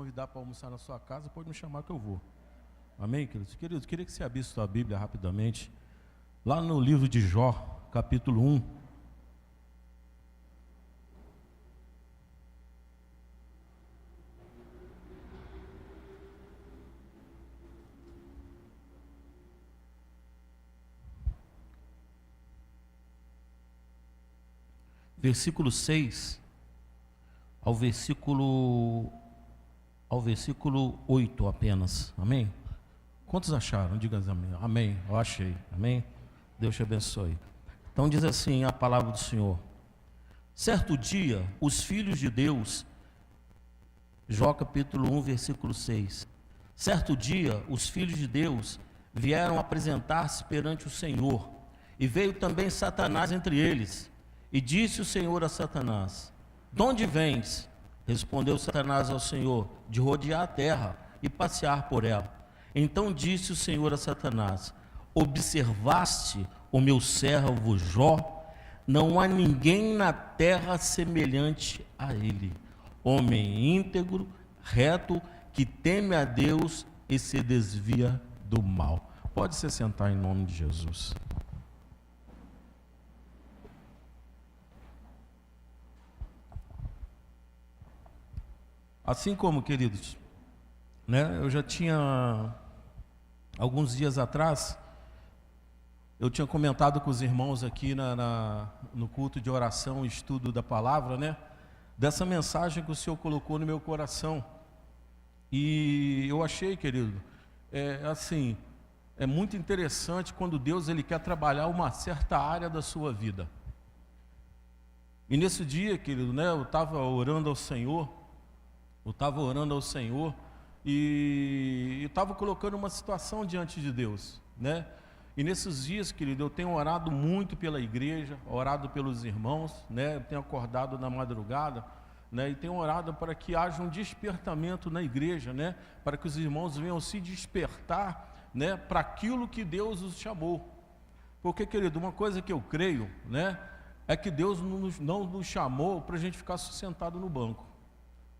convidar para almoçar na sua casa, pode me chamar que eu vou. Amém, queridos? Queridos, queria que você abrisse sua Bíblia rapidamente, lá no livro de Jó, capítulo 1. Versículo 6 ao versículo 8 apenas, amém? Quantos acharam? Diga amém. Amém, eu achei, amém? Deus te abençoe. Então diz assim a palavra do Senhor: certo dia, os filhos de Deus, Jó capítulo 1, versículo 6, certo dia, os filhos de Deus vieram apresentar-se perante o Senhor, e veio também Satanás entre eles. E disse o Senhor a Satanás: de onde vens? Respondeu Satanás ao Senhor: de rodear a terra e passear por ela. Então disse o Senhor a Satanás: observaste o meu servo Jó? Não há ninguém na terra semelhante a ele, homem íntegro, reto, que teme a Deus e se desvia do mal. Pode se sentar em nome de Jesus. Assim como, queridos, né, eu já tinha, alguns dias atrás, eu tinha comentado com os irmãos aqui no culto de oração e estudo da palavra, né, dessa mensagem que o Senhor colocou no meu coração. E eu achei, querido, é muito interessante quando Deus ele quer trabalhar uma certa área da sua vida. E nesse dia, querido, né, eu estava orando ao Senhor, e estava colocando uma situação diante de Deus, né? E nesses dias, querido, eu tenho orado muito pela igreja, orado pelos irmãos, né? Eu tenho acordado na madrugada, né? E tenho orado para que haja um despertamento na igreja, né? Para que os irmãos venham se despertar, né? Para aquilo que Deus os chamou. Porque, querido, uma coisa que eu creio, né? É que Deus não nos chamou para a gente ficar sentado no banco,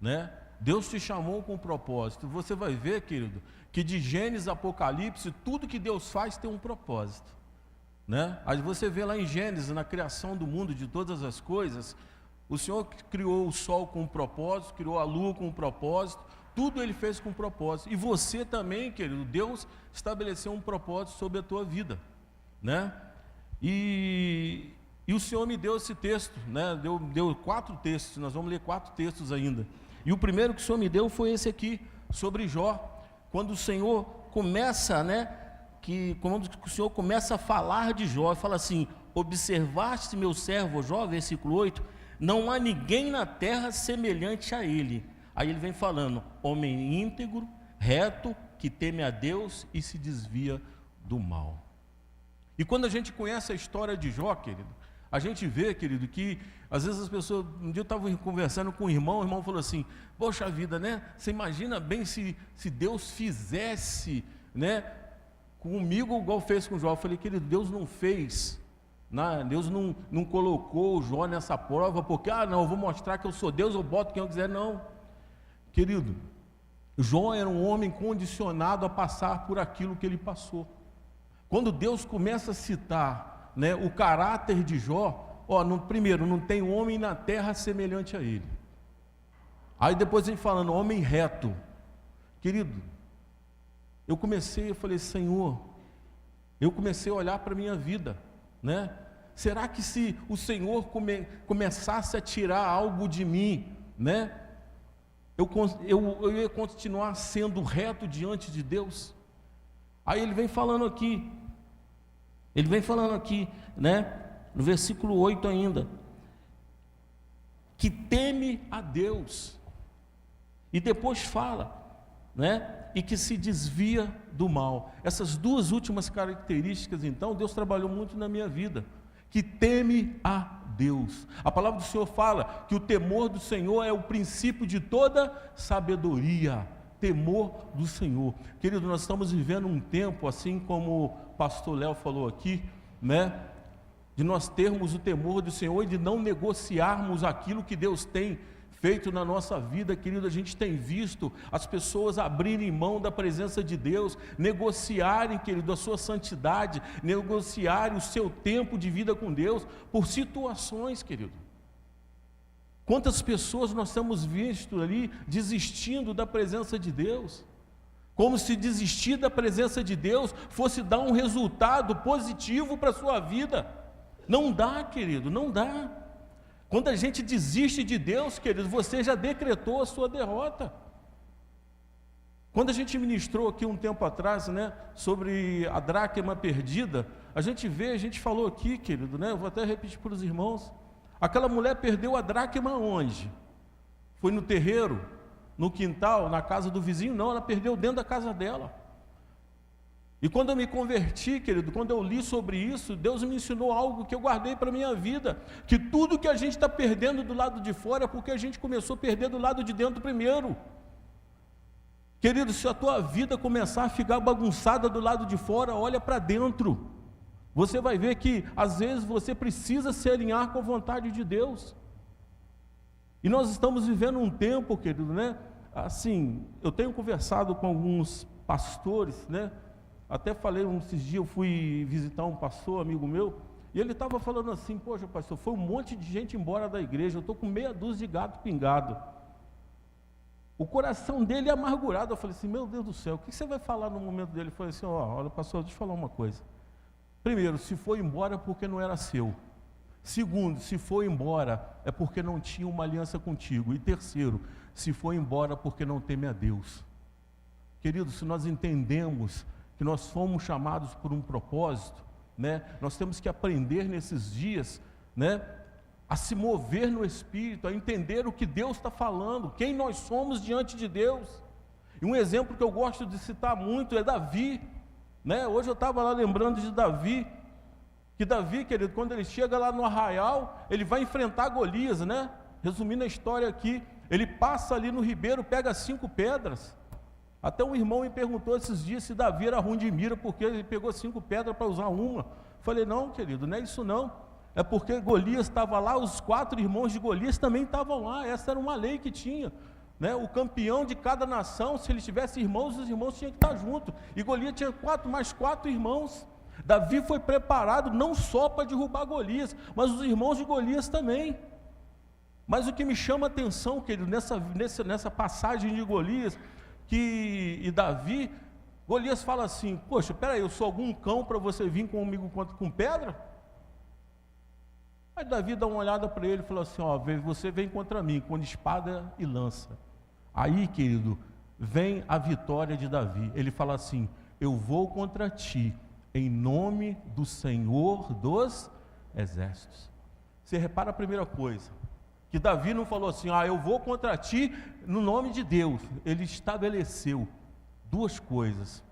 né? Deus te chamou com um propósito. Você vai ver, querido, que de Gênesis a Apocalipse, tudo que Deus faz tem um propósito, né? Aí você vê lá em Gênesis, na criação do mundo, de todas as coisas, o Senhor criou o sol com um propósito, criou a lua com um propósito, tudo Ele fez com um propósito. E você também, querido, Deus estabeleceu um propósito sobre a tua vida, né? E o Senhor me deu esse texto, né? Deu 4 textos, nós vamos ler 4 textos ainda. E o primeiro que o Senhor me deu foi esse aqui, sobre Jó. Quando o Senhor começa, né, quando o Senhor começa a falar de Jó, fala assim: observaste meu servo Jó, versículo 8, não há ninguém na terra semelhante a ele. Aí ele vem falando: homem íntegro, reto, que teme a Deus e se desvia do mal. E quando a gente conhece a história de Jó, querido, a gente vê, querido, que às vezes as pessoas, um dia eu estava conversando com um irmão, o irmão falou assim: poxa vida, né? Você imagina bem se Deus fizesse, né, comigo igual fez com Jó. Eu falei: querido, Deus não fez, né? Deus não colocou o Jó nessa prova, porque, não, eu vou mostrar que eu sou Deus, eu boto quem eu quiser. Não, querido, Jó era um homem condicionado a passar por aquilo que ele passou. Quando Deus começa a citar, né, o caráter de Jó, primeiro, não tem homem na terra semelhante a ele. Aí depois ele falando, homem reto. Querido, eu falei: Senhor, eu comecei a olhar para a minha vida, né? Será que se o Senhor começasse a tirar algo de mim, né, eu ia continuar sendo reto diante de Deus? Aí ele vem falando aqui, né, no versículo 8 ainda, que teme a Deus, e depois fala, né, e que se desvia do mal. Essas duas últimas características, então, Deus trabalhou muito na minha vida, que teme a Deus. A palavra do Senhor fala que o temor do Senhor é o princípio de toda sabedoria. Temor do Senhor. Querido, nós estamos vivendo um tempo, assim como o pastor Léo falou aqui, né, de nós termos o temor do Senhor e de não negociarmos aquilo que Deus tem feito na nossa vida, querido, a gente tem visto as pessoas abrirem mão da presença de Deus, negociarem, querido, a sua santidade, negociarem o seu tempo de vida com Deus, por situações, querido. Quantas pessoas nós temos visto ali desistindo da presença de Deus, como se desistir da presença de Deus fosse dar um resultado positivo para a sua vida. Não dá, querido, não dá. Quando a gente desiste de Deus, querido, você já decretou a sua derrota. Quando a gente ministrou aqui um tempo atrás, né, sobre a dracma perdida, a gente falou aqui, querido, né, eu vou até repetir para os irmãos, aquela mulher perdeu a dracma onde? Foi no terreiro? No quintal? Na casa do vizinho? Não, ela perdeu dentro da casa dela. E quando eu me converti, querido, quando eu li sobre isso, Deus me ensinou algo que eu guardei para a minha vida, que tudo que a gente está perdendo do lado de fora é porque a gente começou a perder do lado de dentro primeiro. Querido, se a tua vida começar a ficar bagunçada do lado de fora, olha para dentro. Você vai ver que, às vezes, você precisa se alinhar com a vontade de Deus. E nós estamos vivendo um tempo, querido, né? Assim, eu tenho conversado com alguns pastores, né? Até falei, esses dias eu fui visitar um pastor, amigo meu, e ele estava falando assim, poxa, pastor, foi um monte de gente embora da igreja, eu estou com meia dúzia de gato pingado. O coração dele é amargurado. Eu falei assim, meu Deus do céu, o que você vai falar no momento dele? Ele falou assim, olha, pastor, deixa eu falar uma coisa. Primeiro, se foi embora é porque não era seu. Segundo, se foi embora é porque não tinha uma aliança contigo. E terceiro, se foi embora porque não teme a Deus. Querido, se nós entendemos que nós fomos chamados por um propósito, né, nós temos que aprender nesses dias, né, a se mover no Espírito, a entender o que Deus está falando, quem nós somos diante de Deus. E um exemplo que eu gosto de citar muito é Davi, né? Hoje eu estava lá lembrando de Davi, que Davi, querido, quando ele chega lá no arraial, ele vai enfrentar Golias, né? Resumindo a história aqui, ele passa ali no ribeiro, pega 5 pedras. Até um irmão me perguntou esses dias se Davi era ruim de mira, porque ele pegou 5 pedras para usar uma. Falei, não, querido, não é isso não. É porque Golias estava lá, os 4 irmãos de Golias também estavam lá. Essa era uma lei que tinha, né? O campeão de cada nação, se ele tivesse irmãos, os irmãos tinham que estar juntos. E Golias tinha mais 4 irmãos. Davi foi preparado não só para derrubar Golias, mas os irmãos de Golias também. Mas o que me chama a atenção, querido, nessa passagem de Golias e Davi, Golias fala assim, poxa, peraí, eu sou algum cão para você vir comigo com pedra? Aí Davi dá uma olhada para ele e falou assim, ó, você vem contra mim com espada e lança. Aí, querido, vem a vitória de Davi. Ele fala assim, eu vou contra ti, em nome do Senhor dos Exércitos. Você repara a primeira coisa, que Davi não falou assim, eu vou contra ti no nome de Deus. Ele estabeleceu 2 coisas,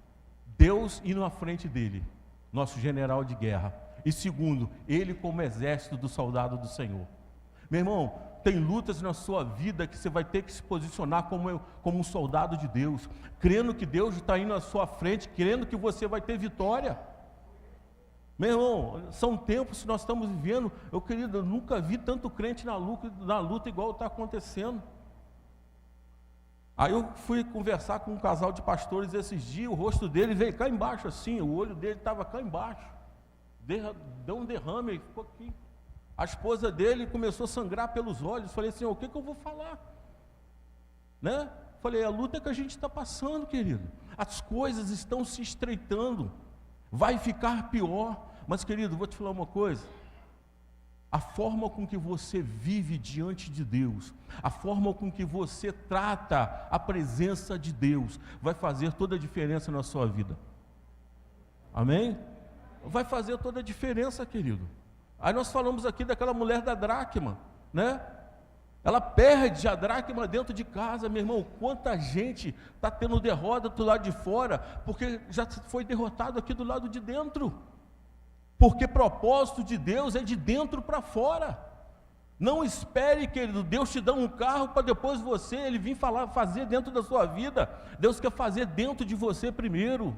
Deus indo à frente dele, nosso general de guerra, e segundo, ele como exército do soldado do Senhor. Meu irmão, tem lutas na sua vida que você vai ter que se posicionar como um soldado de Deus, crendo que Deus está indo à sua frente, crendo que você vai ter vitória. Meu irmão, são tempos que nós estamos vivendo, eu nunca vi tanto crente na luta igual está acontecendo. Aí eu fui conversar com um casal de pastores esses dias, o rosto dele veio cá embaixo assim, o olho dele estava cá embaixo, deu um derrame, ele ficou aqui. A esposa dele começou a sangrar pelos olhos. Falei assim, o que eu vou falar? Né? Falei, a luta que a gente está passando, querido, as coisas estão se estreitando, vai ficar pior. Mas, querido, vou te falar uma coisa, a forma com que você vive diante de Deus, a forma com que você trata a presença de Deus, vai fazer toda a diferença na sua vida. Amém? Vai fazer toda a diferença, querido. Aí nós falamos aqui daquela mulher da dracma, né? Ela perde a dracma dentro de casa, meu irmão. Quanta gente está tendo derrota do lado de fora, porque já foi derrotado aqui do lado de dentro. Porque propósito de Deus é de dentro para fora. Não espere, querido, Deus te dá um carro para depois ele vir fazer dentro da sua vida. Deus quer fazer dentro de você primeiro.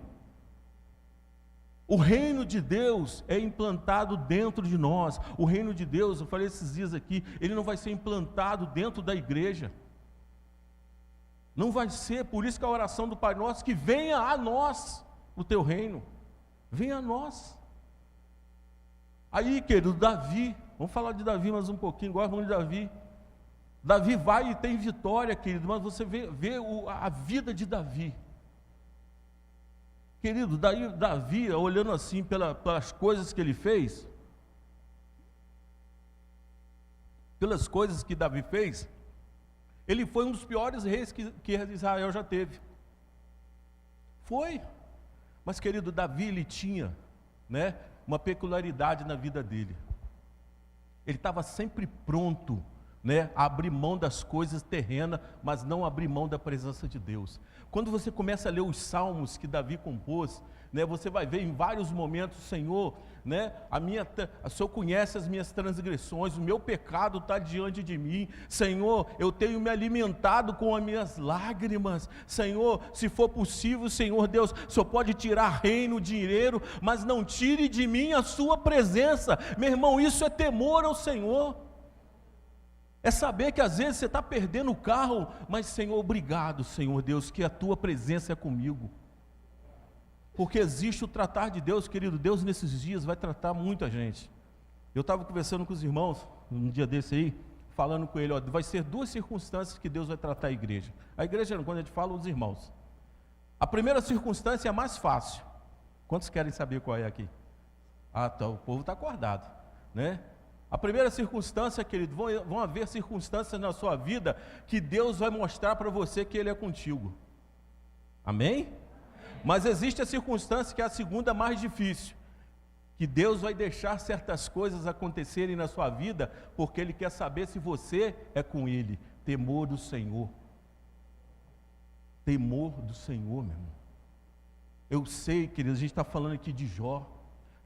O reino de Deus é implantado dentro de nós. O reino de Deus, eu falei esses dias aqui, ele não vai ser implantado dentro da igreja. Não vai ser, por isso que a oração do Pai Nosso, que venha a nós o teu reino. Venha a nós. Aí, querido, Davi, vamos falar de Davi mais um pouquinho, agora vamos de Davi. Davi vai e tem vitória, querido, mas você vê a vida de Davi. Querido, Davi, olhando assim pelas coisas que ele fez, pelas coisas que Davi fez, ele foi um dos piores reis que Israel já teve. Foi. Mas, querido, Davi, ele tinha, né, uma peculiaridade na vida dele. Ele estava sempre pronto, né, a abrir mão das coisas terrenas, mas não abrir mão da presença de Deus. Quando você começa a ler os salmos que Davi compôs, né, você vai ver em vários momentos, Senhor, né, o Senhor conhece as minhas transgressões, o meu pecado está diante de mim, Senhor, eu tenho me alimentado com as minhas lágrimas, Senhor, se for possível, Senhor Deus, o Senhor pode tirar reino, dinheiro, mas não tire de mim a sua presença. Meu irmão, isso é temor ao Senhor. É saber que às vezes você está perdendo o carro, mas Senhor, obrigado, Senhor Deus, que a tua presença é comigo. Porque existe o tratar de Deus, querido. Deus nesses dias vai tratar muita gente. Eu estava conversando com os irmãos, um dia desse aí, falando com ele, ó, vai ser 2 circunstâncias que Deus vai tratar a igreja. A igreja, quando a gente fala, os irmãos. A primeira circunstância é a mais fácil. Quantos querem saber qual é aqui? Ah, tá, o povo está acordado, né? A primeira circunstância, querido, vão haver circunstâncias na sua vida que Deus vai mostrar para você que Ele é contigo. Amém? Mas existe a circunstância que é a segunda mais difícil, que Deus vai deixar certas coisas acontecerem na sua vida, porque Ele quer saber se você é com Ele. Temor do Senhor. Temor do Senhor, meu irmão. Eu sei, querido, a gente está falando aqui de Jó.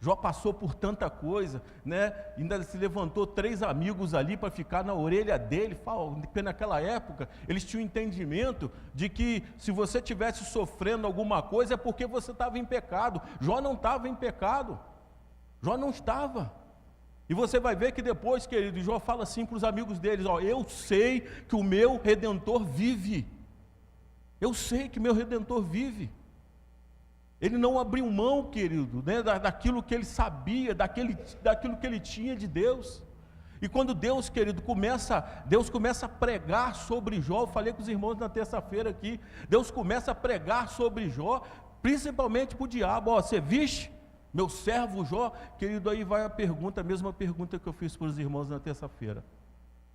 Jó passou por tanta coisa, né? Ainda se levantou 3 amigos ali para ficar na orelha dele, porque naquela época eles tinham entendimento de que se você estivesse sofrendo alguma coisa é porque você estava em pecado. Jó não estava em pecado, Jó não estava. E você vai ver que depois, querido, Jó fala assim para os amigos deles, ó, eu sei que o meu Redentor vive, eu sei que meu Redentor vive. Ele não abriu mão, querido, né, daquilo que ele sabia, daquilo que ele tinha de Deus. E quando Deus, querido, começa a pregar sobre Jó, eu falei com os irmãos na terça-feira aqui, Deus começa a pregar sobre Jó, principalmente para o diabo, ó, você viste meu servo Jó? Querido, aí vai a mesma pergunta que eu fiz para os irmãos na terça-feira.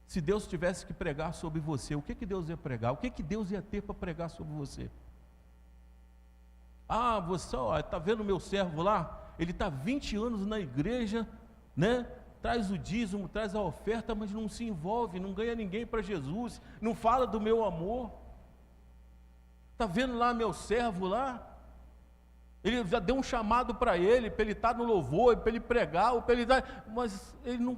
Se Deus tivesse que pregar sobre você, o que Deus ia pregar? O que Deus ia ter para pregar sobre você? Ah, você está vendo o meu servo lá? Ele está 20 anos na igreja, né? Traz o dízimo, traz a oferta, mas não se envolve, não ganha ninguém para Jesus, não fala do meu amor. Está vendo lá meu servo lá? Ele já deu um chamado para ele estar no louvor, para ele pregar, para ele dar, mas ele não...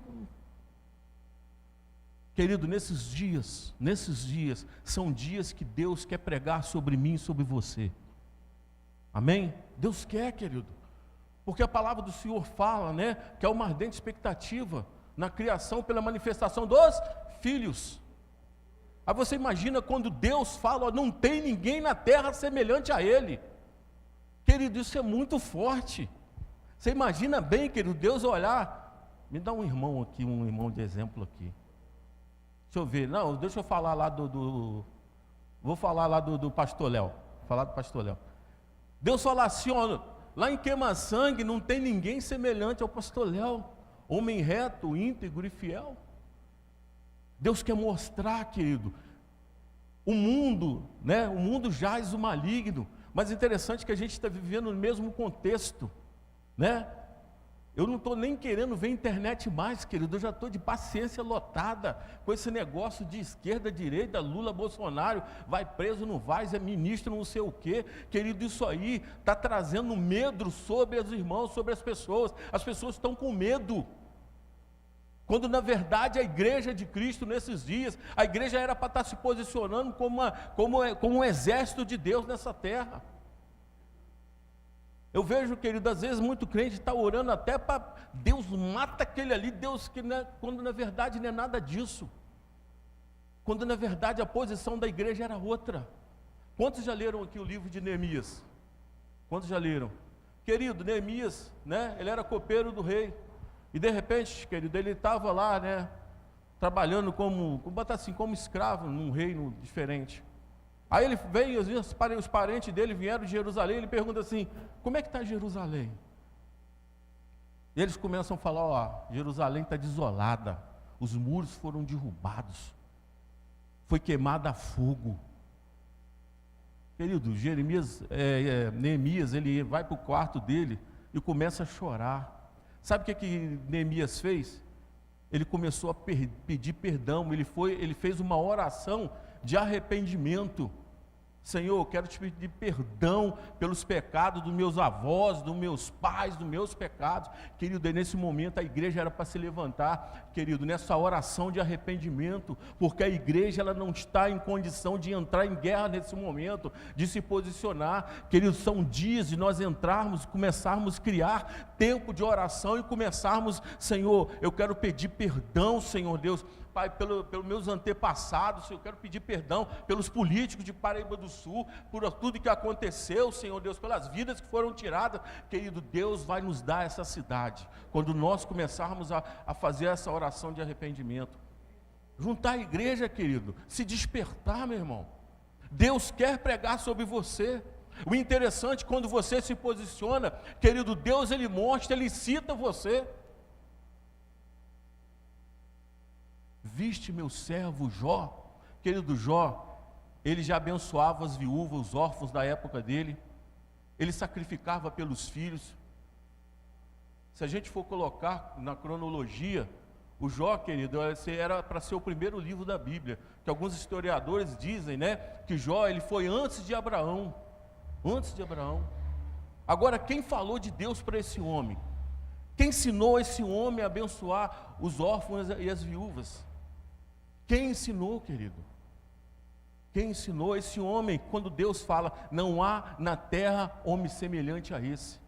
Querido, nesses dias, são dias que Deus quer pregar sobre mim e sobre você. Amém? Deus quer, querido, porque a palavra do Senhor fala, né, que é uma ardente expectativa na criação pela manifestação dos filhos. Aí você imagina quando Deus fala, ó, não tem ninguém na terra semelhante a Ele. Querido, isso é muito forte. Você imagina bem, querido, Deus olhar, me dá um irmão aqui, um irmão de exemplo aqui. Deixa eu ver, não, deixa eu falar lá vou falar lá do pastor Léo, falar do pastor Léo. Deus fala assim, ó, lá em Queima-Sangue não tem ninguém semelhante ao pastor Léo, homem reto, íntegro e fiel. Deus quer mostrar, querido, o mundo, né, o mundo jaz o maligno, mas interessante que a gente está vivendo no mesmo contexto, né? Eu não estou nem querendo ver internet mais, querido, eu já estou de paciência lotada com esse negócio de esquerda, direita, Lula, Bolsonaro, vai preso, não vai, é ministro, não sei o quê. Querido, isso aí está trazendo medo sobre os irmãos, sobre as pessoas estão com medo. Quando na verdade a igreja de Cristo nesses dias, a igreja era para estar se posicionando como um exército de Deus nessa terra. Eu vejo, querido, às vezes muito crente está orando até para Deus mata aquele ali, Deus, quando na verdade não é nada disso. Quando na verdade a posição da igreja era outra. Quantos já leram aqui o livro de Neemias? Quantos já leram? Querido, Neemias, né, ele era copeiro do rei. E de repente, querido, ele estava lá, né, trabalhando como escravo num reino diferente. Aí ele veio, os parentes dele vieram de Jerusalém, ele pergunta assim, como é que está Jerusalém? E eles começam a falar, ó, Jerusalém está desolada, os muros foram derrubados, foi queimada a fogo. Querido, Neemias, ele vai para o quarto dele e começa a chorar. Sabe o que Neemias fez? Ele começou a pedir perdão, ele fez uma oração de arrependimento. Senhor, eu quero te pedir perdão pelos pecados dos meus avós, dos meus pais, dos meus pecados. Querido, nesse momento a igreja era para se levantar, querido, nessa oração de arrependimento, porque a igreja ela não está em condição de entrar em guerra nesse momento, de se posicionar. Querido, são dias de nós entrarmos, começarmos a criar tempo de oração e começarmos, Senhor, eu quero pedir perdão, Senhor Deus, Pai, pelos meus antepassados, eu quero pedir perdão pelos políticos de Paraíba do Sul, por tudo que aconteceu, Senhor Deus, pelas vidas que foram tiradas. Querido, Deus vai nos dar essa cidade, quando nós começarmos a fazer essa oração de arrependimento. Juntar a igreja, querido, se despertar, meu irmão. Deus quer pregar sobre você. O interessante, quando você se posiciona, querido, Deus ele mostra, ele cita você. Viste meu servo Jó. Querido, Jó, ele já abençoava as viúvas, os órfãos da época dele, ele sacrificava pelos filhos. Se a gente for colocar na cronologia, o Jó, querido, era para ser o primeiro livro da Bíblia, que alguns historiadores dizem, né, que Jó, ele foi antes de Abraão, Agora, quem falou de Deus para esse homem? Quem ensinou esse homem a abençoar os órfãos e as viúvas? Quem ensinou, querido? Quem ensinou esse homem, quando Deus fala, não há na terra homem semelhante a esse.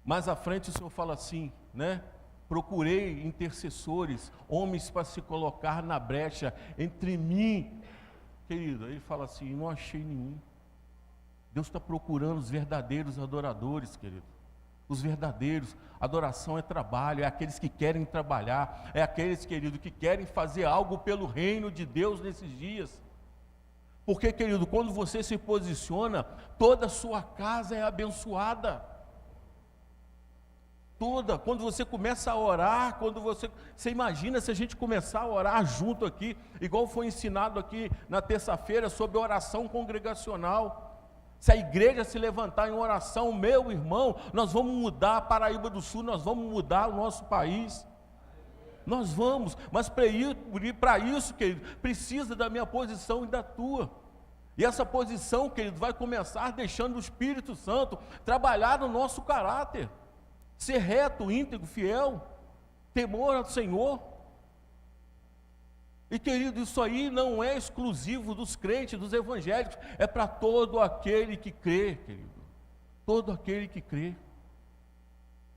Mais à frente o Senhor fala assim, né? Procurei intercessores, homens para se colocar na brecha entre mim. Querido, ele fala assim, não achei nenhum. Deus está procurando os verdadeiros adoradores, querido. Os verdadeiros, adoração é trabalho, é aqueles que querem trabalhar, é aqueles, querido, que querem fazer algo pelo reino de Deus nesses dias. Porque, querido, quando você se posiciona, toda a sua casa é abençoada. Toda, quando você começa a orar, você imagina se a gente começar a orar junto aqui, igual foi ensinado aqui na terça-feira sobre oração congregacional. Se a igreja se levantar em oração, meu irmão, nós vamos mudar a Paraíba do Sul, nós vamos mudar o nosso país. Nós vamos, mas para isso, querido, precisa da minha posição e da tua. E essa posição, querido, vai começar deixando o Espírito Santo trabalhar no nosso caráter. Ser reto, íntegro, fiel, temor ao Senhor. E, querido, isso aí não é exclusivo dos crentes, dos evangélicos, é para todo aquele que crê, querido. Todo aquele que crê.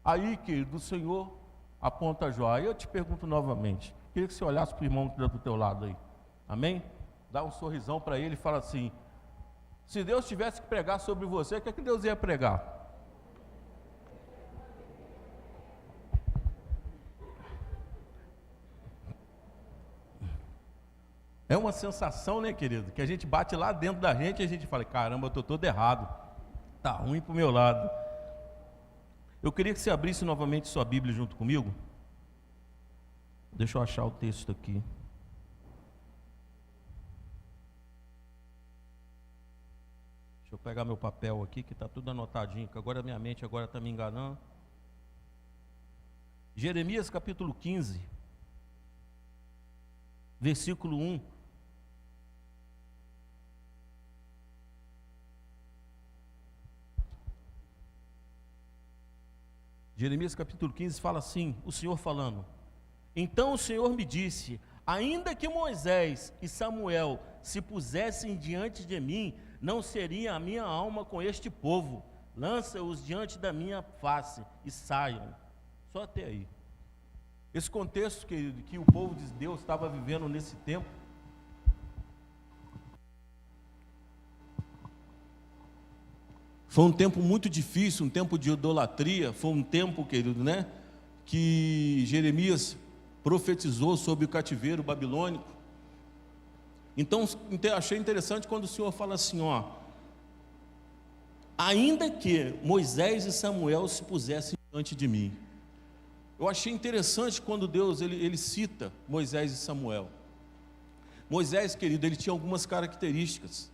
Aí, querido, o Senhor aponta Jó. Aí eu te pergunto novamente, queria que você olhasse para o irmão que está do teu lado aí. Amém? Dá um sorrisão para ele e fala assim, se Deus tivesse que pregar sobre você, o que é que Deus ia pregar? É uma sensação, né, querido, que a gente bate lá dentro da gente e a gente fala, caramba, eu estou todo errado, está ruim para o meu lado. Eu queria que você abrisse novamente sua Bíblia junto comigo. Deixa eu achar o texto aqui. Deixa eu pegar meu papel aqui, que está tudo anotadinho, que agora a minha mente agora está me enganando. Jeremias capítulo 15, versículo 1. Jeremias capítulo 15 fala assim, o Senhor falando, então o Senhor me disse, ainda que Moisés e Samuel se pusessem diante de mim, não seria a minha alma com este povo. Lança-os diante da minha face e saiam. Só até aí. Esse contexto que o povo de Deus estava vivendo nesse tempo, foi um tempo muito difícil, um tempo de idolatria, foi um tempo, querido, né, que Jeremias profetizou sobre o cativeiro babilônico. Então, achei interessante quando o Senhor fala assim, ó, ainda que Moisés e Samuel se pusessem diante de mim. Eu achei interessante quando Deus, ele cita Moisés e Samuel. Moisés, querido, ele tinha algumas características.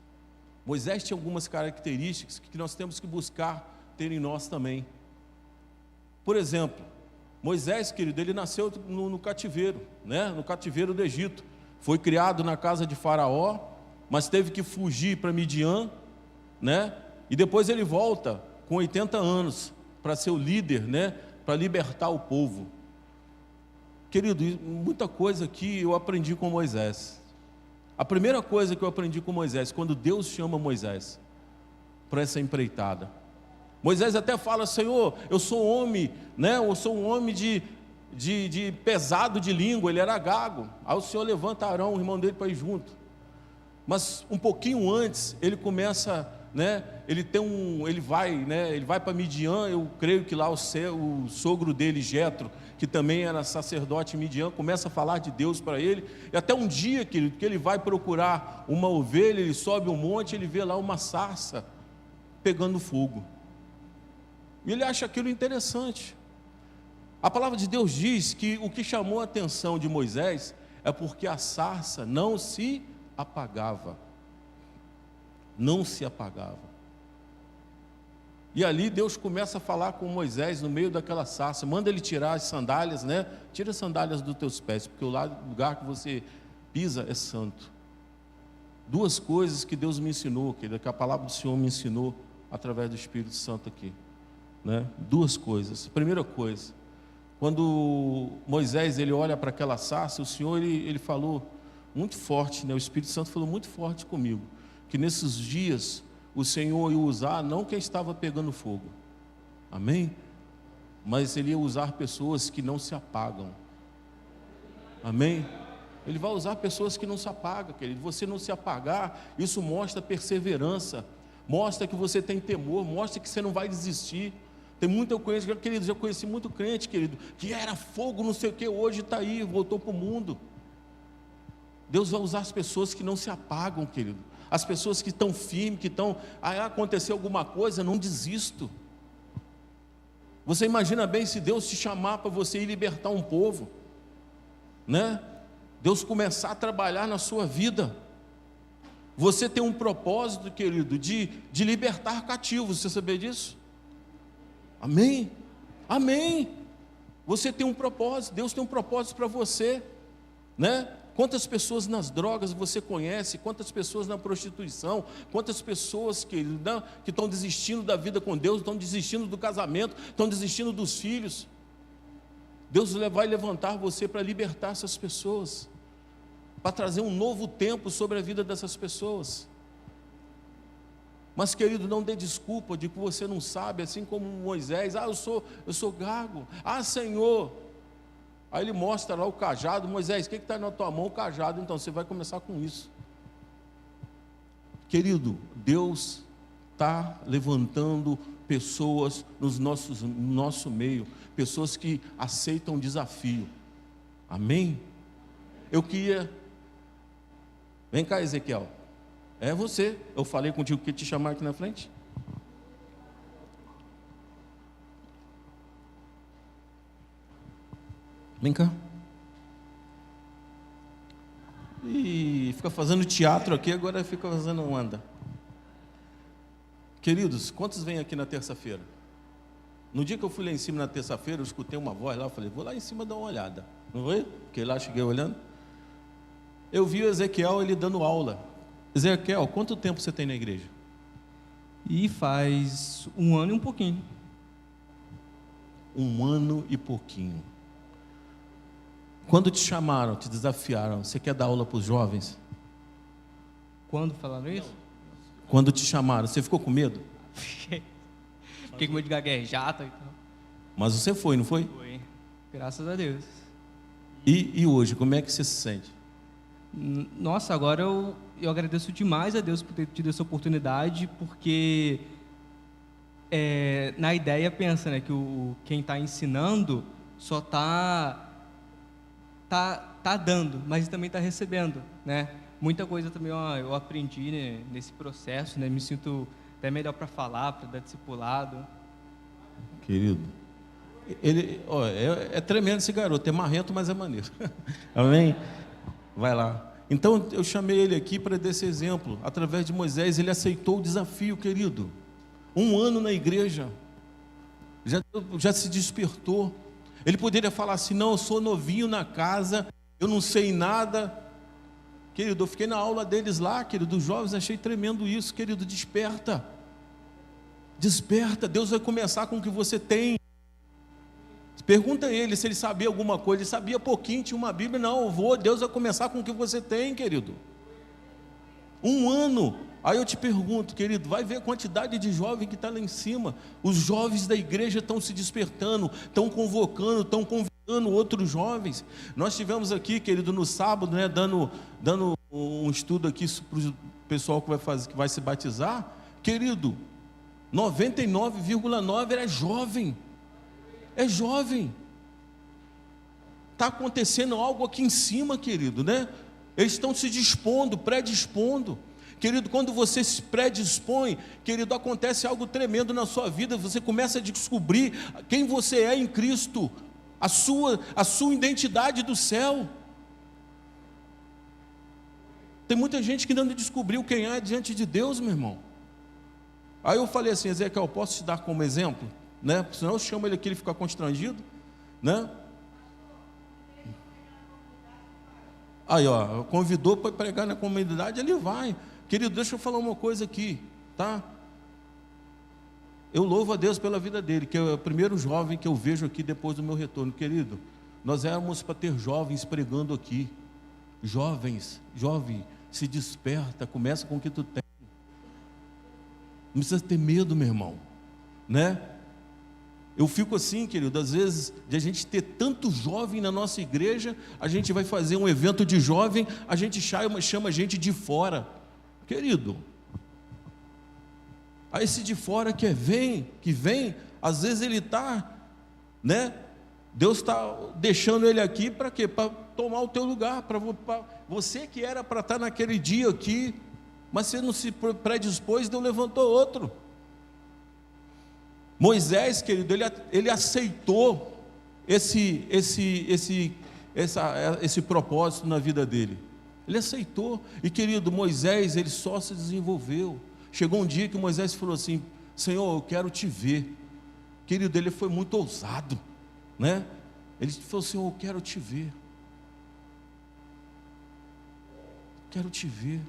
Moisés tinha algumas características que nós temos que buscar ter em nós também. Por exemplo, Moisés, querido, ele nasceu no cativeiro, né? No cativeiro do Egito. Foi criado na casa de Faraó, mas teve que fugir para Midian, né? E depois ele volta com 80 anos para ser o líder, né? Para libertar o povo. Querido, muita coisa aqui eu aprendi com Moisés. A primeira coisa que eu aprendi com Moisés, quando Deus chama Moisés para essa empreitada, Moisés até fala, Senhor, eu sou homem, né? Eu sou um homem de pesado de língua, ele era gago. Aí o Senhor levanta Arão, o irmão dele, para ir junto. Mas um pouquinho antes, ele começa, né? Ele vai para Midian. Eu creio que lá o sogro dele, Jetro, que também era sacerdote em Midian, começa a falar de Deus para ele. E até um dia, querido, que ele vai procurar uma ovelha, ele sobe um monte, ele vê lá uma sarça pegando fogo. E ele acha aquilo interessante. A palavra de Deus diz que o que chamou a atenção de Moisés é porque a sarça não se apagava. Não se apagava. E ali Deus começa a falar com Moisés no meio daquela sarça, manda ele tirar as sandálias, né? Tira as sandálias dos teus pés, porque o lugar que você pisa é santo. Duas coisas que Deus me ensinou, que a palavra do Senhor me ensinou através do Espírito Santo aqui, né? Duas coisas. Primeira coisa, quando Moisés ele olha para aquela sarça, o Senhor ele falou muito forte, né? O Espírito Santo falou muito forte comigo, que nesses dias o Senhor ia usar não quem estava pegando fogo, amém? Mas Ele ia usar pessoas que não se apagam, amém? Ele vai usar pessoas que não se apagam, querido. Você não se apagar, isso mostra perseverança, mostra que você tem temor, mostra que você não vai desistir. Tem muito, querido, já conheci muito crente, querido, que era fogo, não sei o que, hoje está aí, voltou para o mundo. Deus vai usar as pessoas que não se apagam, querido. As pessoas que estão firmes, que estão, aconteceu alguma coisa, não desisto. Você imagina bem se Deus te chamar para você ir libertar um povo, né? Deus começar a trabalhar na sua vida. Você tem um propósito, querido, de libertar cativos, você sabia disso? Amém? Amém. Você tem um propósito, Deus tem um propósito para você, né? Quantas pessoas nas drogas você conhece, quantas pessoas na prostituição, quantas pessoas que estão desistindo da vida com Deus, estão desistindo do casamento, estão desistindo dos filhos. Deus vai levantar você para libertar essas pessoas, para trazer um novo tempo sobre a vida dessas pessoas. Mas, querido, não dê desculpa de que você não sabe, assim como Moisés, eu sou gago, Senhor. Aí ele mostra lá o cajado, Moisés, o que está na tua mão? O cajado. Então você vai começar com isso. Querido, Deus está levantando pessoas no nosso meio, pessoas que aceitam o desafio, amém? Eu queria, vem cá, Ezequiel, é você, eu falei contigo que te chamar aqui na frente. Vem cá. E fica fazendo teatro aqui, agora fica fazendo onda. Queridos, quantos vêm aqui na terça-feira? No dia que eu fui lá em cima na terça-feira, eu escutei uma voz lá, eu falei, vou lá em cima dar uma olhada. Não foi? Porque lá cheguei olhando. Eu vi o Ezequiel, ele dando aula. Ezequiel, quanto tempo você tem na igreja? E faz 1 ano e um pouquinho. 1 ano e pouquinho. Quando te chamaram, te desafiaram, você quer dar aula para os jovens? Quando falaram isso? Quando te chamaram, você ficou com medo? Fiquei com medo de gaguejar, tá? Então, Mas você foi, não foi? foi. Graças a Deus. E hoje, como é que você se sente? Nossa, agora eu agradeço demais a Deus por ter tido essa oportunidade, porque na ideia pensa, né, que quem está ensinando só tá dando, mas também está recebendo, né? Muita coisa também eu aprendi, né, nesse processo, né? Me sinto até melhor para falar, para dar discipulado. Querido, ele, ó, é tremendo esse garoto, é marrento, mas é maneiro. Amém? Vai lá. Então eu chamei ele aqui para dar esse exemplo. Através de Moisés, ele aceitou o desafio, querido. 1 ano na igreja, já se despertou. Ele poderia falar assim: não, eu sou novinho na casa, eu não sei nada. Querido, eu fiquei na aula deles lá, querido, dos jovens, achei tremendo isso, querido. Desperta, desperta. Deus vai começar com o que você tem. Pergunta a ele se ele sabia alguma coisa. Ele sabia pouquinho, tinha uma Bíblia. Não, Deus vai começar com o que você tem, querido. 1 ano. Aí eu te pergunto, querido, vai ver a quantidade de jovem que está lá em cima. Os jovens da igreja estão se despertando, estão convocando, estão convidando outros jovens. Nós tivemos aqui, querido, no sábado, né, dando um estudo aqui para o pessoal que vai se batizar. Querido, 99,9% era jovem. É jovem. Está acontecendo algo aqui em cima, querido, né? Eles estão se dispondo, predispondo. Querido, quando você se predispõe, querido, acontece algo tremendo na sua vida. Você começa a descobrir quem você é em Cristo, a sua identidade do céu. Tem muita gente que ainda não descobriu quem é diante de Deus, meu irmão. Aí eu falei assim: Ezequiel, posso te dar como exemplo? Né? Senão eu chamo ele aqui, ele fica constrangido, né? Aí, ó, convidou para pregar na comunidade, ele vai. Querido, deixa eu falar uma coisa aqui, tá? Eu louvo a Deus pela vida dele, que é o primeiro jovem que eu vejo aqui depois do meu retorno. Querido, nós éramos para ter jovens pregando aqui. Jovem, se desperta, começa com o que tu tem. Não precisa ter medo, meu irmão, né? Eu fico assim, querido, às vezes, de a gente ter tanto jovem na nossa igreja, a gente vai fazer um evento de jovem, a gente chama gente de fora. Querido, aí esse de fora que vem, às vezes ele está, né? Deus está deixando ele aqui para quê? Para tomar o teu lugar, para você que era para estar naquele dia aqui, mas você não se predispôs, Deus levantou outro. Moisés, querido, ele aceitou esse propósito na vida dele. Ele aceitou. E, querido, Moisés, ele só se desenvolveu. Chegou um dia que Moisés falou assim: Senhor, eu quero te ver. Querido, ele foi muito ousado, né? Ele falou: Senhor, eu quero te ver. Quero te ver.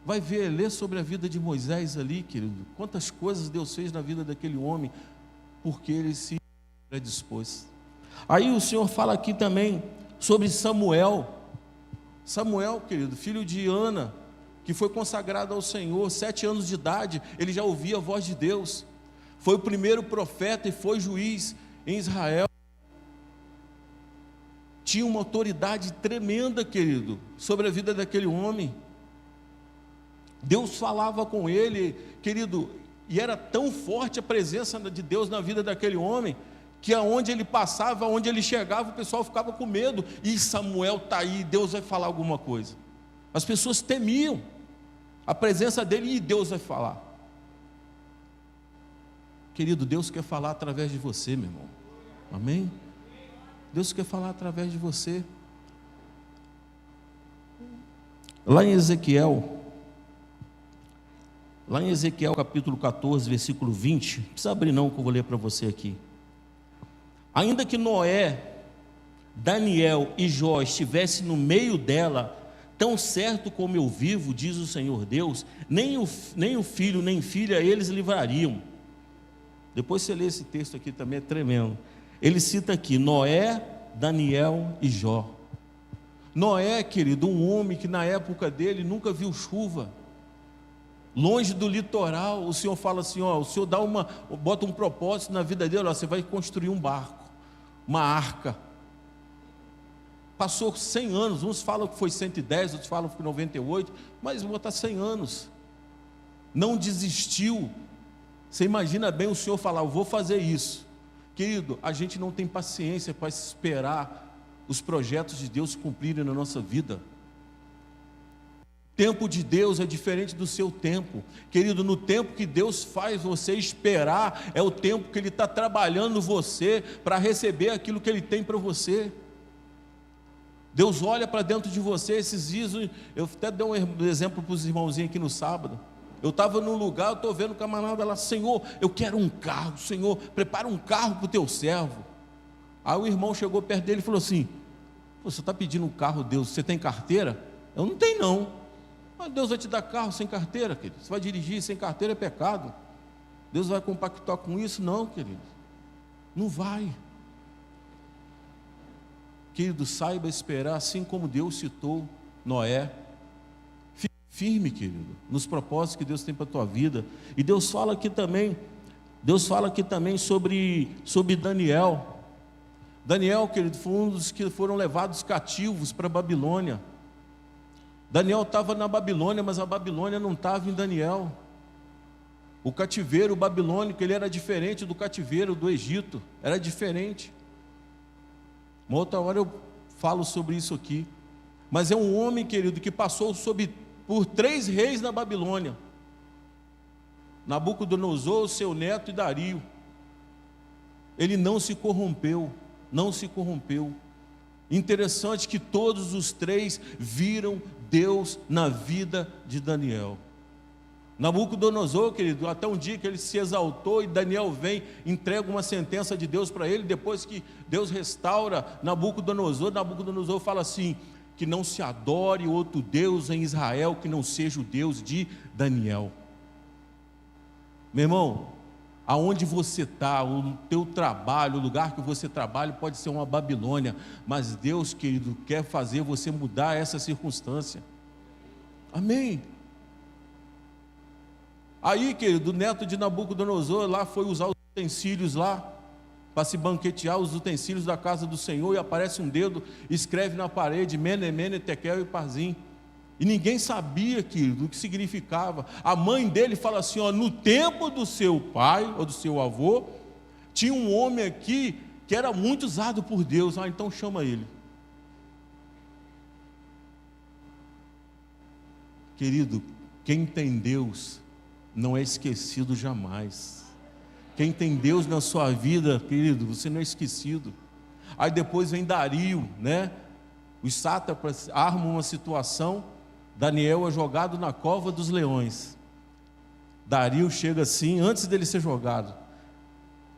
Vai ver, lê sobre a vida de Moisés ali, querido. Quantas coisas Deus fez na vida daquele homem, porque ele se predispôs. Aí o Senhor fala aqui também sobre Samuel. Samuel, querido, filho de Ana, que foi consagrado ao Senhor, 7 anos de idade, ele já ouvia a voz de Deus. Foi o primeiro profeta e foi juiz em Israel. Tinha uma autoridade tremenda, querido, sobre a vida daquele homem. Deus falava com ele, querido, e era tão forte a presença de Deus na vida daquele homem, que aonde ele passava, aonde ele chegava, o pessoal ficava com medo. E Samuel está aí, Deus vai falar alguma coisa. As pessoas temiam a presença dele, e Deus vai falar. Querido, Deus quer falar através de você, meu irmão. Amém? Deus quer falar através de você. Lá em Ezequiel capítulo 14, versículo 20, não precisa abrir não, que eu vou ler para você aqui. Ainda que Noé, Daniel e Jó estivessem no meio dela, tão certo como eu vivo, diz o Senhor Deus, nem o filho nem filha eles livrariam. Depois você lê esse texto aqui também, é tremendo. Ele cita aqui Noé, Daniel e Jó. Noé, querido, um homem que na época dele nunca viu chuva. longe do litoral. O Senhor fala assim, ó, o Senhor bota um propósito na vida dele, ó, você vai construir um barco, uma arca. Passou 100 anos, uns falam que foi 110, outros falam que foi 98, mas vou botar 100 anos. Não desistiu. Você imagina bem o Senhor falar, eu vou fazer isso. Querido, a gente não tem paciência para esperar os projetos de Deus cumprirem na nossa vida. O tempo de Deus é diferente do seu tempo. Querido, no tempo que Deus faz você esperar, é o tempo que Ele está trabalhando você para receber aquilo que Ele tem para você. Deus olha para dentro de você. Esses dias, eu até dei um exemplo para os irmãozinhos aqui no sábado. Eu estava num lugar, eu estou vendo o camarada lá, Senhor, eu quero um carro, Senhor, prepara um carro para o teu servo. Aí o irmão chegou perto dele e falou assim, você está pedindo um carro, Deus, você tem carteira? Eu não tenho não. Mas Deus vai te dar carro sem carteira, querido. Você vai dirigir sem carteira, é pecado. Deus vai compactuar com isso? Não, querido, não vai. Querido, saiba esperar, assim como Deus citou Noé. Fique firme, querido, nos propósitos que Deus tem para a tua vida. E Deus fala aqui também sobre Daniel. Daniel, querido, foi um dos que foram levados cativos para a Babilônia. Daniel estava na Babilônia, mas a Babilônia não estava em Daniel. O cativeiro babilônico, ele era diferente do cativeiro do Egito, era diferente. Uma outra hora eu falo sobre isso aqui. Mas é um homem, querido, que passou por 3 reis na Babilônia: Nabucodonosor, seu neto e Dario. Ele não se corrompeu, não se corrompeu. Interessante que todos os 3 viram Deus na vida de Daniel. Nabucodonosor, querido, até um dia que ele se exaltou e Daniel vem, entrega uma sentença de Deus para ele. Depois que Deus restaura Nabucodonosor fala assim, que não se adore outro Deus em Israel que não seja o Deus de Daniel. Meu irmão, aonde você está, o teu trabalho, o lugar que você trabalha pode ser uma Babilônia, mas Deus, querido, quer fazer você mudar essa circunstância. Amém? Aí, querido, o neto de Nabucodonosor lá foi usar os utensílios lá, para se banquetear, os utensílios da casa do Senhor, e aparece um dedo, escreve na parede, Mene, Mene, Tekel e Parzim. E ninguém sabia, querido, o que significava. A mãe dele fala assim, ó, no tempo do seu pai, ou do seu avô, tinha um homem aqui, que era muito usado por Deus. Então chama ele. Querido, quem tem Deus não é esquecido jamais. Quem tem Deus na sua vida, querido, você não é esquecido. Aí depois vem Dario, né? Os sátrapas armam uma situação, Daniel é jogado na cova dos leões. Dario chega assim, antes dele ser jogado,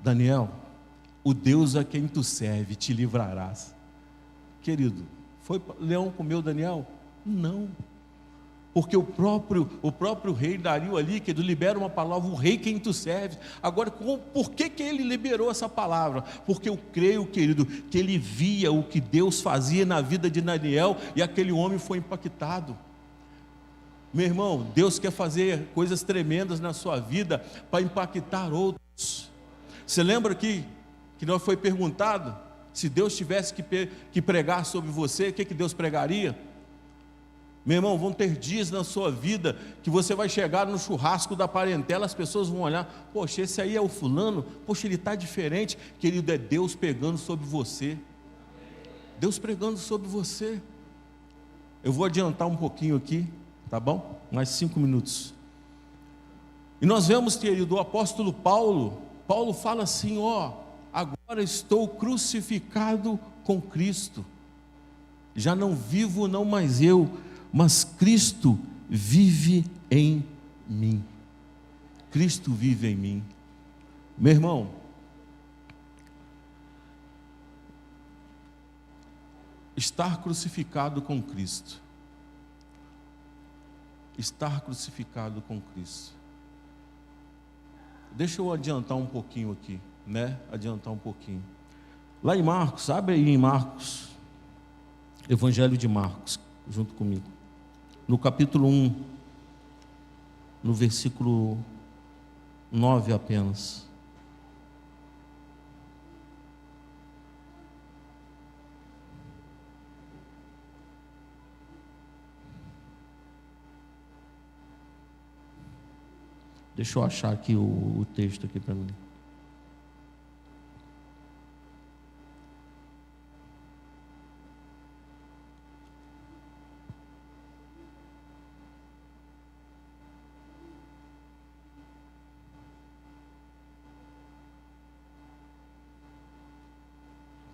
Daniel, o Deus a quem tu serve te livrarás. Querido, foi leão comeu Daniel? Não. Porque o próprio rei Dario ali, que libera uma palavra, o rei quem tu serve. Agora, por que ele liberou essa palavra? Porque eu creio, querido, que ele via o que Deus fazia na vida de Daniel, e aquele homem foi impactado. Meu irmão, Deus quer fazer coisas tremendas na sua vida, para impactar outros. Você lembra que nós foi perguntado, se Deus tivesse que pregar sobre você, o que Deus pregaria? Meu irmão, vão ter dias na sua vida que você vai chegar no churrasco da parentela, as pessoas vão olhar, poxa, esse aí é o fulano, poxa, ele está diferente. Querido, é Deus pregando sobre você. Deus pregando sobre você. Eu vou adiantar um pouquinho aqui, tá bom? Mais 5 minutos. E nós vemos, querido, o apóstolo Paulo fala assim, ó, agora estou crucificado com Cristo. Já não vivo, não mais eu, mas Cristo vive em mim. Cristo vive em mim. Meu irmão, estar crucificado com Cristo. Estar crucificado com Cristo. Deixa eu adiantar um pouquinho aqui, né? Adiantar um pouquinho. Lá em Marcos, abre aí em Marcos, Evangelho de Marcos, junto comigo. No capítulo 1, no versículo 9 apenas. Deixa eu achar aqui o texto aqui para mim.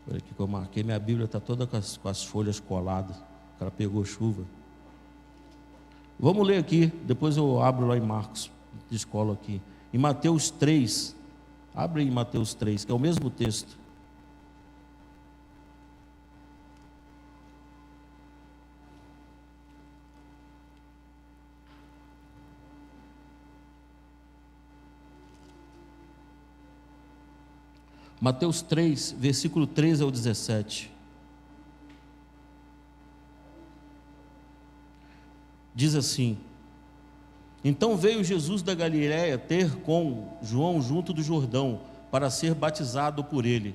Olha aqui que eu marquei, minha Bíblia está toda com as folhas coladas. O cara pegou chuva. Vamos ler aqui, depois eu abro lá em Marcos, descolo aqui. Em Mateus 3, abre aí em Mateus 3, que é o mesmo texto. Mateus 3, versículo 13 ao 17. Diz assim: Então veio Jesus da Galiléia ter com João junto do Jordão, para ser batizado por ele.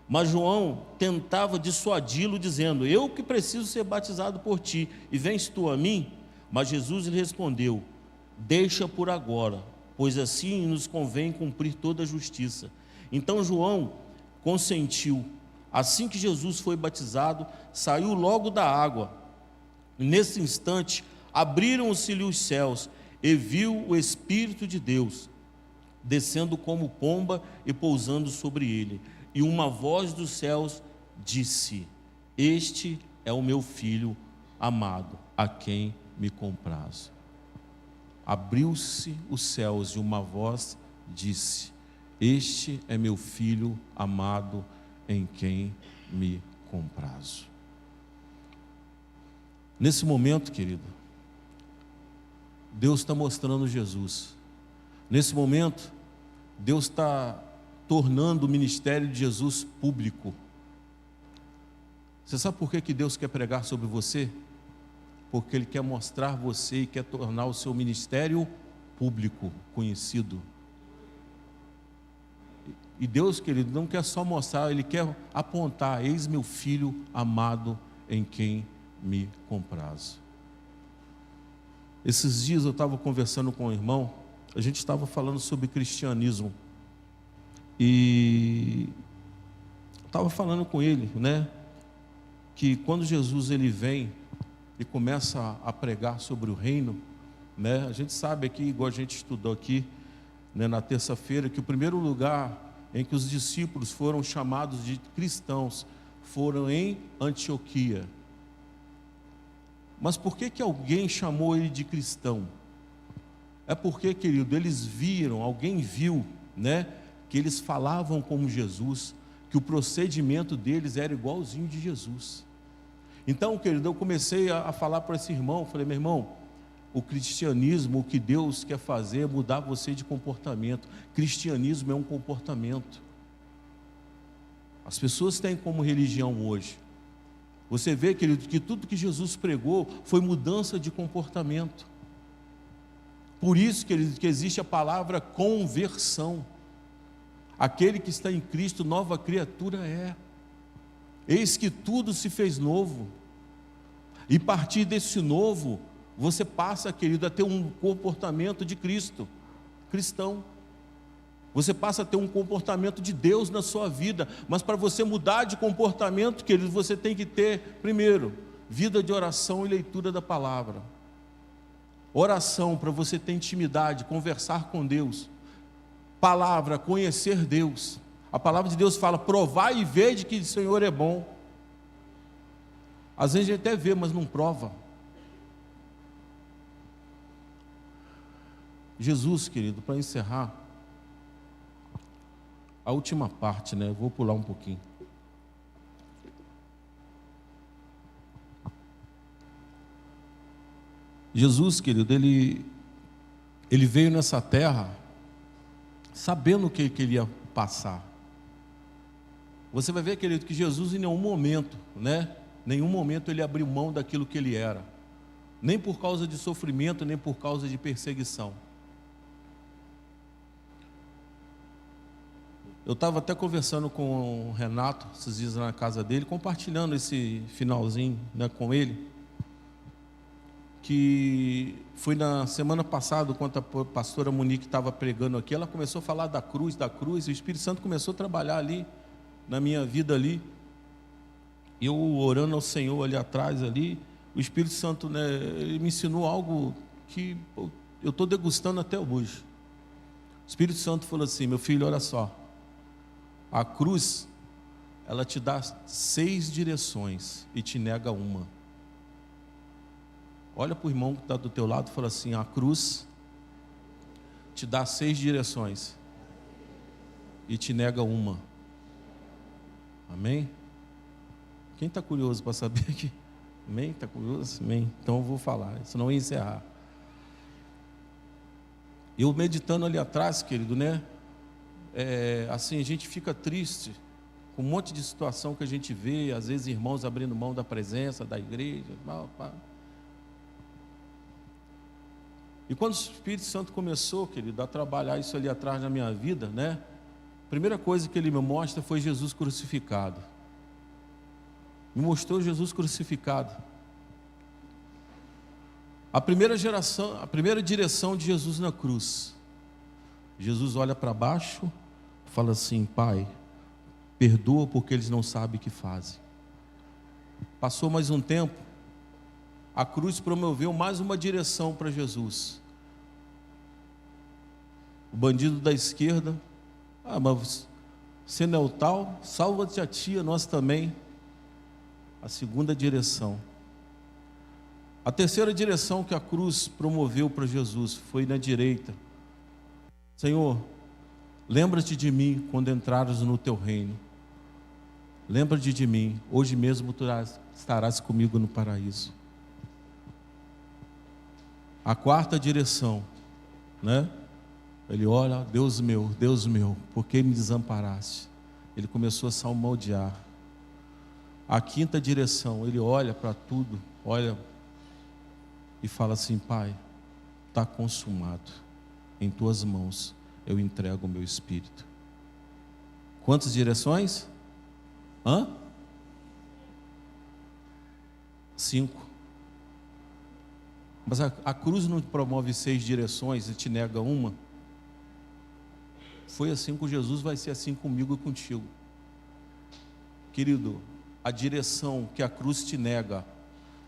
Mas João tentava dissuadi-lo, dizendo: Eu que preciso ser batizado por ti, e vens tu a mim? Mas Jesus lhe respondeu: Deixa por agora, pois assim nos convém cumprir toda a justiça. Então João consentiu. Assim que Jesus foi batizado, saiu logo da água. Nesse instante, abriram-se-lhe os céus, e viu o Espírito de Deus, descendo como pomba e pousando sobre ele. E uma voz dos céus disse: Este é o meu Filho amado, a quem me comprazo. Abriu-se os céus e uma voz disse: Este é meu Filho amado, em quem me comprazo. Nesse momento, querido, Deus está mostrando Jesus. Nesse momento, Deus está tornando o ministério de Jesus público. Você sabe por que Deus quer pregar sobre você? Porque Ele quer mostrar você e quer tornar o seu ministério público, conhecido. E Deus, querido, não quer só mostrar, Ele quer apontar: eis meu Filho amado, em quem me comprazo. Esses dias eu estava conversando com um irmão, a gente estava falando sobre cristianismo, e estava falando com ele, né, que quando Jesus ele vem e começa a pregar sobre o reino, né, a gente sabe aqui, igual a gente estudou aqui, né, na terça-feira, que o primeiro lugar em que os discípulos foram chamados de cristãos foram em Antioquia. Mas por que alguém chamou ele de cristão? É porque, querido, eles viram, alguém viu, né, que eles falavam como Jesus, que o procedimento deles era igualzinho de Jesus. Então, querido, eu comecei a falar para esse irmão, falei: meu irmão, o cristianismo, o que Deus quer fazer é mudar você de comportamento. Cristianismo é um comportamento. As pessoas têm como religião hoje. Você vê, querido, que tudo que Jesus pregou foi mudança de comportamento. Por isso, querido, que existe a palavra conversão. Aquele que está em Cristo, nova criatura é. Eis que tudo se fez novo. E a partir desse novo, você passa, querido, a ter um comportamento de Cristo, cristão. Você passa a ter um comportamento de Deus na sua vida. Mas para você mudar de comportamento, querido, você tem que ter, primeiro, vida de oração e leitura da palavra. Oração, para você ter intimidade, conversar com Deus. Palavra, conhecer Deus. A palavra de Deus fala: provai e vede que o Senhor é bom. Às vezes a gente até vê, mas não prova. Jesus, querido, para encerrar, a última parte, né? Eu vou pular um pouquinho. Jesus, querido, ele veio nessa terra sabendo o que ele ia passar. Você vai ver, querido, que Jesus em nenhum momento, né? Nenhum momento ele abriu mão daquilo que ele era. Nem por causa de sofrimento, nem por causa de perseguição. Eu estava até conversando com o Renato, esses dias na casa dele, compartilhando esse finalzinho, né, com ele, que foi na semana passada, quando a pastora Monique estava pregando aqui, ela começou a falar da cruz, e o Espírito Santo começou a trabalhar ali, na minha vida ali, eu orando ao Senhor ali atrás, ali, o Espírito Santo, né, ele me ensinou algo que eu estou degustando até hoje. O Espírito Santo falou assim: meu filho, olha só, a cruz, ela te dá 6 direções e te nega uma. Olha para o irmão que está do teu lado e fala assim: a cruz te dá 6 direções e te nega uma. Amém? Quem está curioso para saber aqui? Amém? Está curioso? Amém? Então eu vou falar, senão eu ia encerrar. Eu meditando ali atrás, querido, né? Assim, a gente fica triste com um monte de situação que a gente vê, às vezes irmãos abrindo mão da presença, da igreja. E quando o Espírito Santo começou, querido, a trabalhar isso ali atrás na minha vida, né? A primeira coisa que ele me mostra foi Jesus crucificado. Me mostrou Jesus crucificado. A primeira direção de Jesus na cruz. Jesus olha para baixo, fala assim: Pai, perdoa porque eles não sabem o que fazem. Passou mais um tempo, a cruz promoveu mais uma direção para Jesus. O bandido da esquerda: mas você não é o tal? Salva-te a tia, nós também. A segunda direção. A terceira direção que a cruz promoveu para Jesus foi na direita. Senhor, lembra-te de mim quando entrares no teu reino. Lembra-te de mim, hoje mesmo tu estarás comigo no paraíso. A quarta direção, né? Ele olha: Deus meu, por que me desamparaste? Ele começou a salmodiar. A quinta direção, ele olha para tudo, olha e fala assim: Pai, está consumado, em tuas mãos eu entrego o meu espírito. Quantas direções? 5. Mas a cruz não promove 6 direções e te nega uma. Foi assim com Jesus, vai ser assim comigo e contigo. Querido, a direção que a cruz te nega,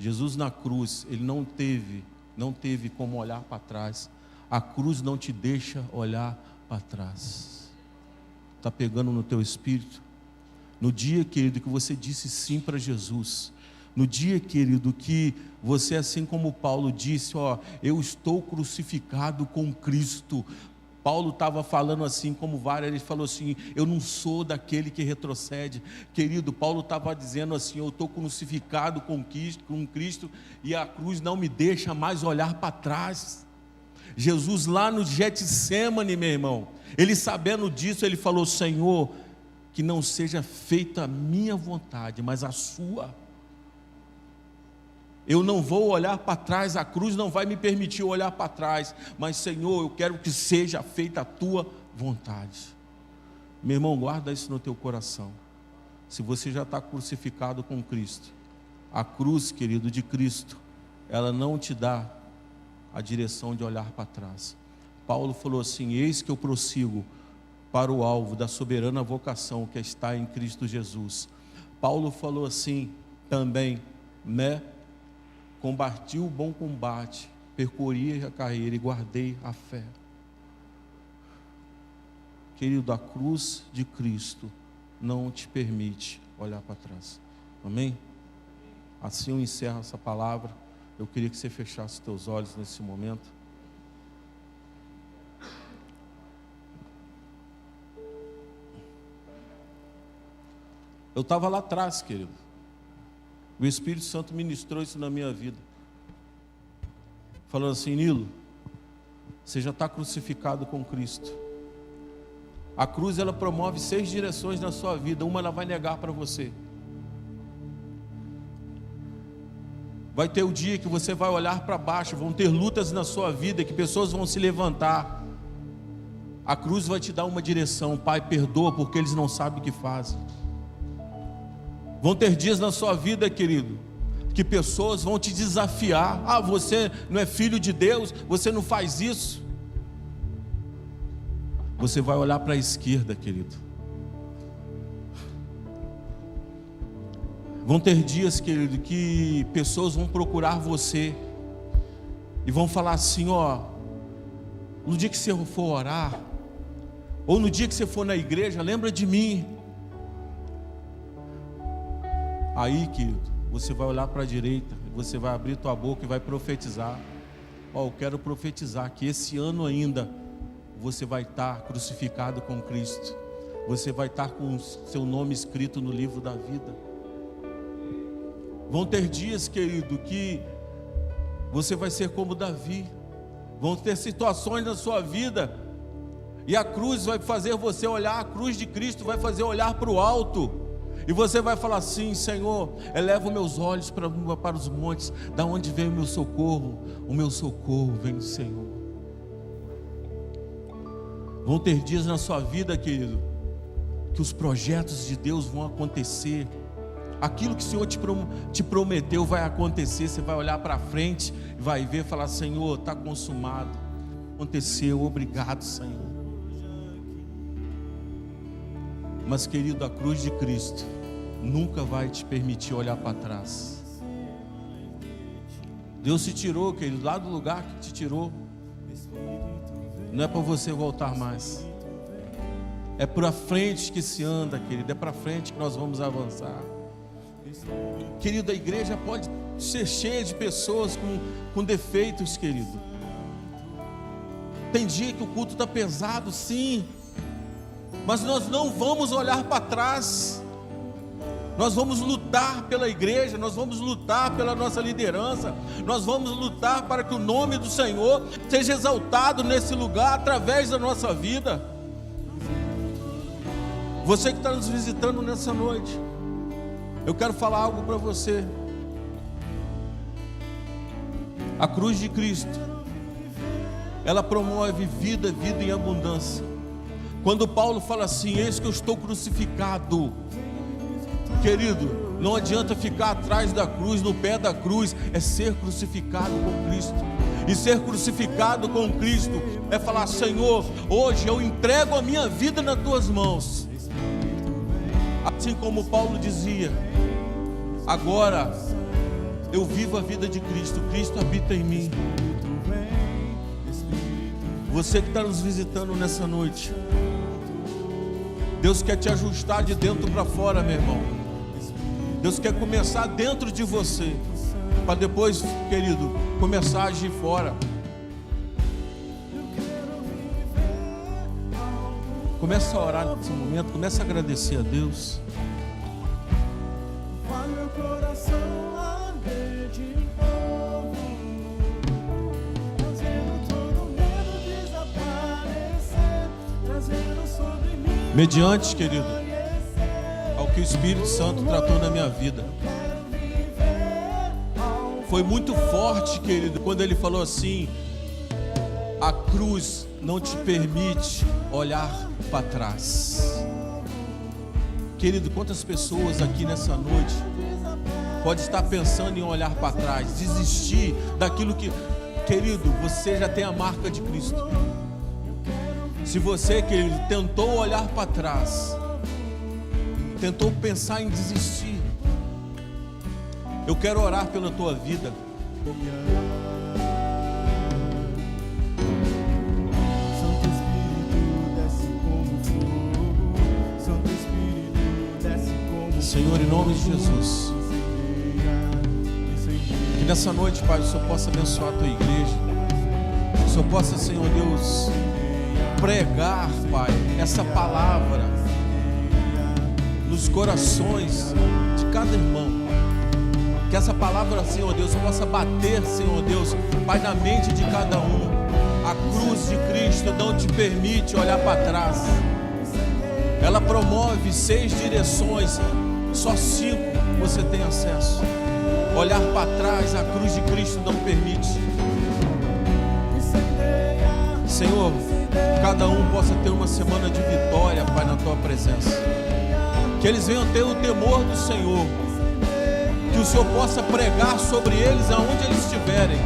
Jesus na cruz, ele não teve como olhar para trás. A cruz não te deixa olhar para trás. Está pegando no teu espírito? No dia, querido, que você disse sim para Jesus, no dia, querido, que você, assim como Paulo disse: eu estou crucificado com Cristo. Paulo estava falando assim, como vários, ele falou assim: eu não sou daquele que retrocede. Querido, Paulo estava dizendo assim: eu estou crucificado com Cristo e a cruz não me deixa mais olhar para trás. Jesus lá no Getsêmani, meu irmão, ele sabendo disso, ele falou: Senhor, que não seja feita a minha vontade, mas a sua. Eu não vou olhar para trás, a cruz não vai me permitir olhar para trás, mas Senhor, eu quero que seja feita a tua vontade. Meu irmão, guarda isso no teu coração. Se você já está crucificado com Cristo, a cruz, querido, de Cristo, ela não te dá a direção de olhar para trás. Paulo falou assim: eis que eu prossigo para o alvo da soberana vocação que está em Cristo Jesus. Paulo falou assim também, né? Combati o bom combate, percorri a carreira e guardei a fé. Querido, a cruz de Cristo não te permite olhar para trás. Amém? Assim eu encerro essa palavra. Eu queria que você fechasse os teus olhos nesse momento. Eu estava lá atrás, querido. O Espírito Santo ministrou isso na minha vida, falando assim: Nilo, você já está crucificado com Cristo. A cruz, ela promove 6 direções na sua vida. Uma ela vai negar para você. Vai ter o dia que você vai olhar para baixo, vão ter lutas na sua vida, que pessoas vão se levantar. A cruz vai te dar uma direção. Pai, perdoa porque eles não sabem o que fazem. Vão ter dias na sua vida, querido, que pessoas vão te desafiar. Ah, você não é filho de Deus, você não faz isso. Você vai olhar para a esquerda, querido. Vão ter dias, querido, que pessoas vão procurar você e vão falar assim, ó, no dia que você for orar, ou no dia que você for na igreja, lembra de mim. Aí, querido, você vai olhar para a direita, você vai abrir tua boca e vai profetizar. Ó, eu quero profetizar que esse ano ainda você vai estar crucificado com Cristo. Você vai estar com o seu nome escrito no livro da vida. Vão ter dias, querido, que você vai ser como Davi. Vão ter situações na sua vida e a cruz vai fazer você olhar, a cruz de Cristo vai fazer olhar para o alto. E você vai falar assim, Senhor, eleva os meus olhos para os montes, da onde vem o meu socorro? O meu socorro vem do Senhor. Vão ter dias na sua vida, querido, que os projetos de Deus vão acontecer. Aquilo que o Senhor te prometeu vai acontecer. Você vai olhar para frente e vai ver e falar, Senhor, está consumado. Aconteceu, obrigado, Senhor. Mas, querido, a cruz de Cristo nunca vai te permitir olhar para trás. Deus te tirou, querido, lá do lugar que te tirou. Não é para você voltar mais. É para frente que se anda, querido. É para frente que nós vamos avançar. Querido, a igreja pode ser cheia de pessoas com defeitos, querido. Tem dia que o culto está pesado, sim. Mas nós não vamos olhar para trás. Nós vamos lutar pela igreja, nós vamos lutar pela nossa liderança, nós vamos lutar para que o nome do Senhor seja exaltado nesse lugar através da nossa vida. Você que está nos visitando nessa noite, eu quero falar algo para você. A cruz de Cristo, ela promove vida em abundância. Quando Paulo fala assim, eis que eu estou crucificado, querido, não adianta ficar atrás da cruz, no pé da cruz, é ser crucificado com Cristo. E ser crucificado com Cristo é falar, Senhor, hoje eu entrego a minha vida nas tuas mãos. Assim como Paulo dizia, agora eu vivo a vida de Cristo, Cristo habita em mim. Você que está nos visitando nessa noite, Deus quer te ajustar de dentro para fora, meu irmão. Deus quer começar dentro de você, para depois, querido, começar a agir fora. Começa a orar nesse momento, começa a agradecer a Deus. Mediante, querido, ao que o Espírito Santo tratou na minha vida. Foi muito forte, querido, quando ele falou assim: a cruz não te permite olhar para trás. Querido, quantas pessoas aqui nessa noite pode estar pensando em olhar para trás, desistir daquilo que, querido, você já tem a marca de Cristo. Se você, querido, tentou olhar para trás, tentou pensar em desistir, eu quero orar pela tua vida. Santo Espírito desce como fogo, Santo Espírito desce como Senhor, em nome de Jesus, que nessa noite, Pai, o Senhor possa abençoar a tua igreja, o Senhor possa, Senhor Deus, pregar, Pai, essa palavra nos corações de cada irmão. Que essa palavra, Senhor Deus, possa bater, Senhor Deus, Pai, na mente de cada um. A cruz de Cristo não te permite olhar para trás. Ela promove 6 direções, só 5 você tem acesso. Olhar para trás, a cruz de Cristo não permite. Senhor, cada um possa ter uma semana de vitória, Pai, na Tua presença. Que eles venham ter o temor do Senhor. Que o Senhor possa pregar sobre eles aonde eles estiverem.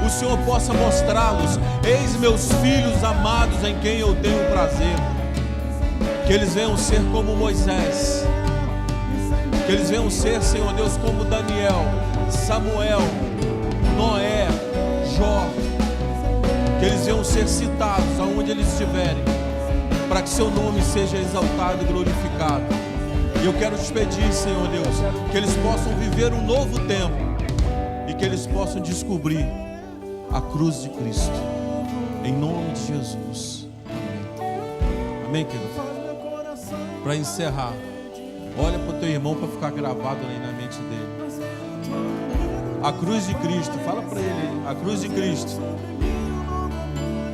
O Senhor possa mostrá-los: eis meus filhos amados em quem eu tenho prazer. Que eles venham ser como Moisés. Que eles venham ser, Senhor Deus, como Daniel, Samuel, Noé, Jó. Que eles venham ser citados aonde eles estiverem, para que seu nome seja exaltado e glorificado. E eu quero te pedir, Senhor Deus, que eles possam viver um novo tempo e que eles possam descobrir a cruz de Cristo, em nome de Jesus. Amém. Amém, querido? Para encerrar, olha para o teu irmão para ficar gravado aí na mente dele. A cruz de Cristo, fala para ele: a cruz de Cristo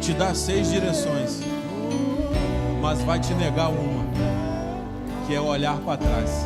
te dá 6 direções, mas vai te negar uma, que é olhar para trás.